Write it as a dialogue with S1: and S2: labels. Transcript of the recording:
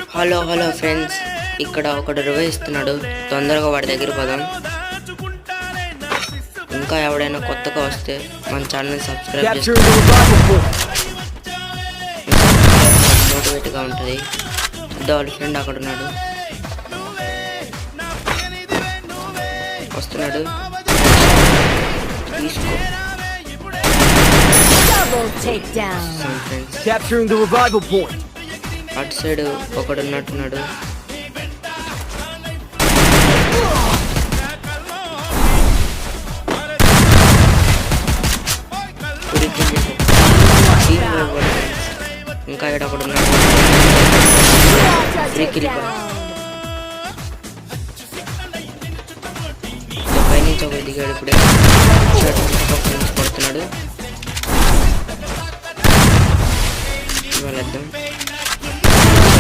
S1: Hello hello friends, ఇక్కడ ఒకడు రివైస్తున్నాడు. తొందరగా వాడి దగ్గర పోదాం. ఇంకా ఎవడైనా కొత్తగా వస్తే మన ఛానల్ సబ్స్క్రైబ్ చేసుకోండి. మోటివేట్గా ఉంటుంది. వాళ్ళ ఫ్రెండ్ అక్కడ ఉన్నాడు, వస్తున్నాడు. తీసుకో అటు సైడ్ ఒకడు ఉన్నట్టున్నాడు. ఇంకా ఇక్కడ ఒకడు ఉన్నాడు. పైనుంచి ఒకటి దిగాడు. ఇప్పుడే పడుతున్నాడు. వాళ్ళద్దాం.